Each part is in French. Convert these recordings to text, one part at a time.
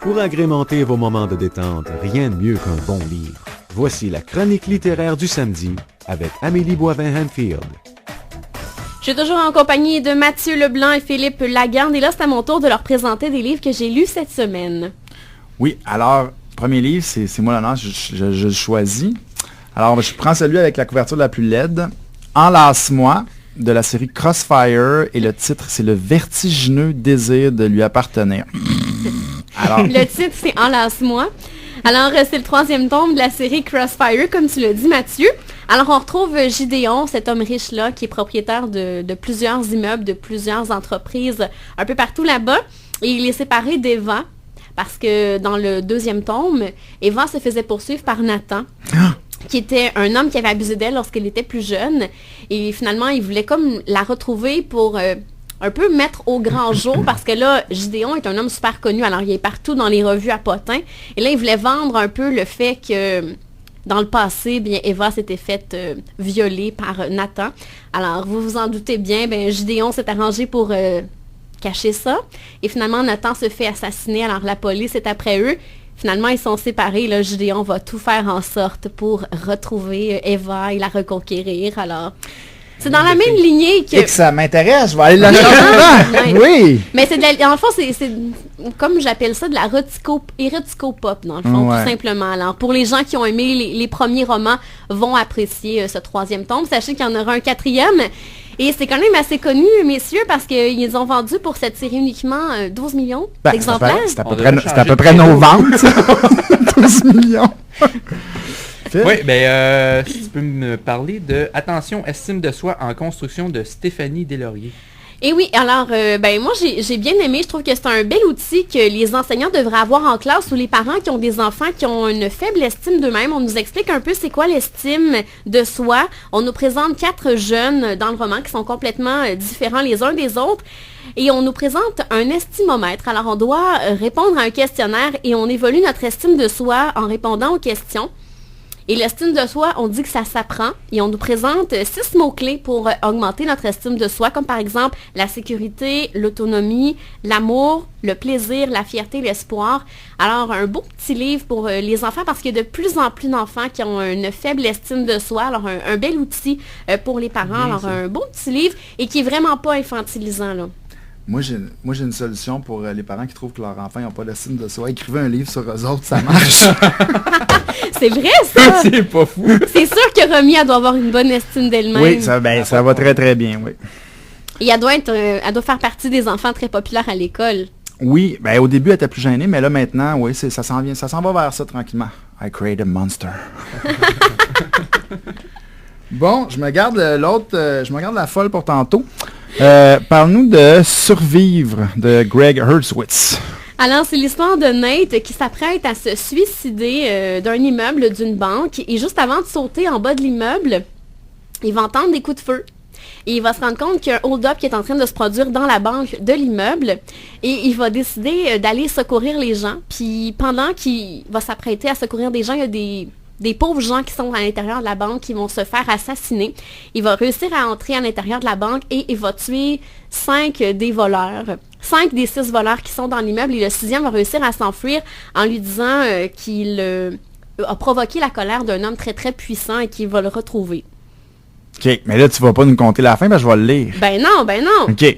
Pour agrémenter vos moments de détente, rien de mieux qu'un bon livre. Voici la chronique littéraire du samedi avec Amélie Boivin-Hanfield. Je suis toujours en compagnie de Mathieu Leblanc et Philippe Lagarde et là, c'est à mon tour de leur présenter des livres que j'ai lus cette semaine. Oui, alors, premier livre, c'est moi l'honneur, je choisis. Alors, je prends celui avec la couverture la plus laide, Enlace-moi, de la série Crossfire, et le titre, c'est Le vertigineux désir de lui appartenir. Alors, le titre, c'est Enlace-moi. Alors, c'est le 3e tome de la série Crossfire, comme tu l'as dit, Mathieu. Alors, on retrouve Gideon, cet homme riche-là, qui est propriétaire de plusieurs immeubles, de plusieurs entreprises, un peu partout là-bas. Et il est séparé d'Eva, parce que dans le 2e tome, Eva se faisait poursuivre par Nathan, qui était un homme qui avait abusé d'elle lorsqu'elle était plus jeune. Et finalement, il voulait comme la retrouver pour un peu mettre au grand jour, parce que là, Gideon est un homme super connu, alors il est partout dans les revues à potins. Et là, il voulait vendre un peu le fait que dans le passé, bien, Eva s'était faite violer par Nathan. Alors, vous vous en doutez bien, bien, Gideon s'est arrangé pour cacher ça. Et finalement, Nathan se fait assassiner, alors la police est après eux. Finalement, ils sont séparés. Là, Gideon va tout faire en sorte pour retrouver Eva et la reconquérir. Alors, c'est dans la même lignée que... Et que ça m'intéresse, je vais aller la chercher. Oui! Mais c'est dans le fond, c'est comme j'appelle ça, de la érotico-pop, dans le fond, tout simplement. Alors, pour les gens qui ont aimé les premiers romans, vont apprécier ce 3e tome. Sachez qu'il y en aura un 4e. Et c'est quand même assez connu, messieurs, parce qu'ils ont vendu pour cette série uniquement 12 millions d'exemplaires. C'est à peu près nos ventes. 12 millions. Oui, si tu peux me parler de Attention, estime de soi en construction de Stéphanie Deslauriers. Et oui, alors, moi, j'ai bien aimé. Je trouve que c'est un bel outil que les enseignants devraient avoir en classe ou les parents qui ont des enfants qui ont une faible estime d'eux-mêmes. On nous explique un peu c'est quoi l'estime de soi. On nous présente 4 jeunes dans le roman qui sont complètement différents les uns des autres. Et on nous présente un estimomètre. Alors, on doit répondre à un questionnaire et on évolue notre estime de soi en répondant aux questions. Et l'estime de soi, on dit que ça s'apprend et on nous présente 6 mots-clés pour augmenter notre estime de soi, comme par exemple la sécurité, l'autonomie, l'amour, le plaisir, la fierté, l'espoir. Alors, un beau petit livre pour les enfants parce qu'il y a de plus en plus d'enfants qui ont une faible estime de soi. Alors, un bel outil pour les parents. Bien, alors, un beau petit livre et qui est vraiment pas infantilisant, là. Moi, j'ai une solution pour les parents qui trouvent que leurs enfants n'ont pas d'estime de soi. Écrivez un livre sur eux autres, ça marche. C'est vrai, ça! C'est pas fou! C'est sûr que Romy, elle doit avoir une bonne estime d'elle-même. Oui, ça va très, très bien, oui. Et elle doit faire partie des enfants très populaires à l'école. Oui, au début, elle était plus gênée, mais là, maintenant, oui, ça s'en va vers ça tranquillement. I create a monster. Bon, je me garde la folle pour tantôt. Parle-nous de Survivre de Greg Hurwitz. Alors, c'est l'histoire de Nate qui s'apprête à se suicider d'un immeuble d'une banque. Et juste avant de sauter en bas de l'immeuble, il va entendre des coups de feu. Et il va se rendre compte qu'il y a un hold-up qui est en train de se produire dans la banque de l'immeuble. Et il va décider d'aller secourir les gens. Puis pendant qu'il va s'apprêter à secourir des gens, il y a des pauvres gens qui sont à l'intérieur de la banque qui vont se faire assassiner. Il va réussir à entrer à l'intérieur de la banque et il va tuer 5 des voleurs. 5 des 6 voleurs qui sont dans l'immeuble et le 6e va réussir à s'enfuir en lui disant qu'il a provoqué la colère d'un homme très très puissant et qu'il va le retrouver. OK, mais là tu vas pas nous conter la fin, je vais le lire. Ben non. OK.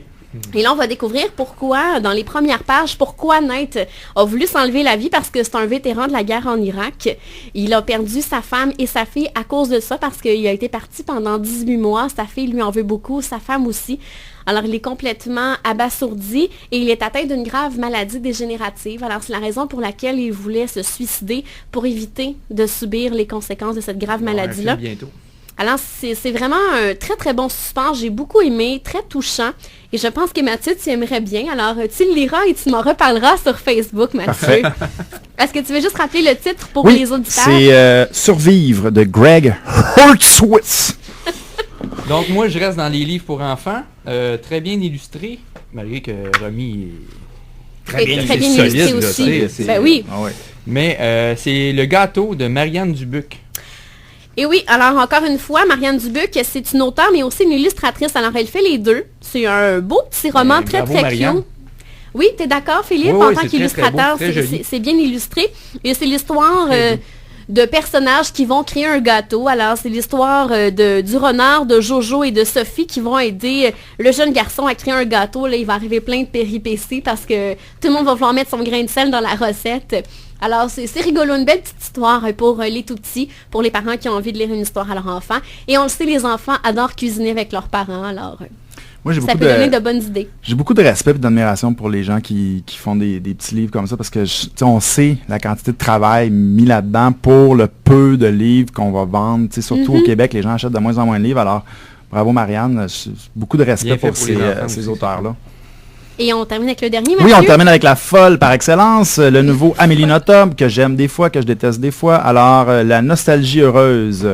Et là, on va découvrir pourquoi, dans les premières pages, pourquoi Nate a voulu s'enlever la vie parce que c'est un vétéran de la guerre en Irak. Il a perdu sa femme et sa fille à cause de ça parce qu'il a été parti pendant 18 mois. Sa fille lui en veut beaucoup, sa femme aussi. Alors, il est complètement abasourdi et il est atteint d'une grave maladie dégénérative. Alors, c'est la raison pour laquelle il voulait se suicider pour éviter de subir les conséquences de cette grave maladie-là. Bientôt. Alors, c'est vraiment un très, très bon suspense. J'ai beaucoup aimé, très touchant. Et je pense que Mathieu, tu aimerais bien. Alors, tu le liras et tu m'en reparleras sur Facebook, Mathieu. Est-ce que tu veux juste rappeler le titre pour les auditeurs? C'est Survivre de Greg Hurwitz. Donc, moi, je reste dans les livres pour enfants. Très bien illustrés, malgré que Romy est très bien illustré aussi. Ben oui. Ah ouais. Mais c'est Le gâteau de Marianne Dubuc. Et oui, alors encore une fois, Marianne Dubuc, c'est une auteure, mais aussi une illustratrice. Alors, elle fait les deux. C'est un beau petit roman très, bravo, très Marianne. cute. Oui, tu es d'accord, Philippe? Oui, en oui, tant c'est très, qu'illustrateur, très beau, très joli. c'est bien illustré. Et c'est l'histoire de personnages qui vont créer un gâteau. Alors, c'est l'histoire du renard, de Jojo et de Sophie qui vont aider le jeune garçon à créer un gâteau. Là, il va arriver plein de péripéties parce que tout le monde va vouloir mettre son grain de sel dans la recette. Alors, c'est rigolo, une belle petite histoire pour les tout-petits, pour les parents qui ont envie de lire une histoire à leur enfant. Et on le sait, les enfants adorent cuisiner avec leurs parents. Alors, moi, ça peut donner de bonnes idées. J'ai beaucoup de respect et d'admiration pour les gens qui font des petits livres comme ça parce que on sait la quantité de travail mis là-dedans pour le peu de livres qu'on va vendre. Surtout au Québec, les gens achètent de moins en moins de livres. Alors, bravo Marianne, beaucoup de respect pour ces auteurs-là. Et on termine avec le dernier, Mathieu? Oui, on termine avec la folle par excellence, le nouveau Amélie Nothomb, que j'aime des fois, que je déteste des fois. Alors, la nostalgie heureuse.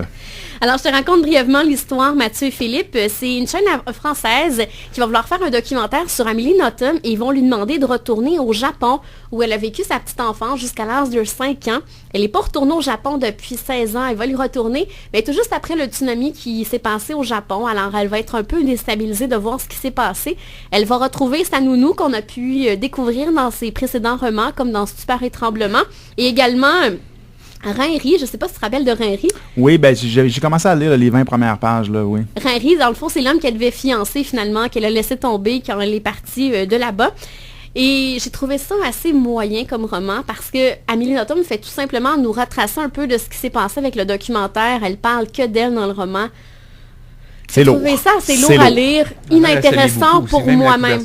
Alors, je te raconte brièvement l'histoire, Mathieu et Philippe. C'est une chaîne française qui va vouloir faire un documentaire sur Amélie Nothomb et ils vont lui demander de retourner au Japon où elle a vécu sa petite enfance jusqu'à l'âge de 5 ans. Elle n'est pas retournée au Japon depuis 16 ans. Elle va y retourner, mais tout juste après le tsunami qui s'est passé au Japon. Alors, elle va être un peu déstabilisée de voir ce qui s'est passé. Elle va retrouver sa nounou qu'on a pu découvrir dans ses précédents romans, comme dans Stupeur et Tremblement. Et également... Rinry, je ne sais pas si tu te rappelles de Rinry. Oui, ben j'ai commencé à lire les 20 premières pages, là, oui. Rinry, dans le fond, c'est l'homme qu'elle devait fiancer finalement, qu'elle a laissé tomber quand elle est partie de là-bas. Et j'ai trouvé ça assez moyen comme roman parce que Amélie Nothomb fait tout simplement nous retracer un peu de ce qui s'est passé avec le documentaire. Elle parle que d'elle dans le roman. C'est lourd. J'ai trouvé ça assez lourd à lire, inintéressant pour moi-même.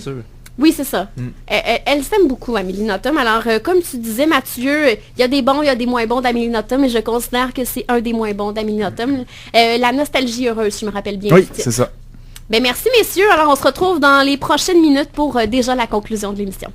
Oui, c'est ça. Elle s'aime beaucoup, Amélie Nothomb. Alors, comme tu disais, Mathieu, il y a des bons, il y a des moins bons d'Amélie Nothomb, mais je considère que c'est un des moins bons d'Amélie Nothomb. La nostalgie heureuse, je me rappelle bien. Oui, c'est ça. Ben, merci, messieurs. Alors, on se retrouve dans les prochaines minutes pour déjà la conclusion de l'émission.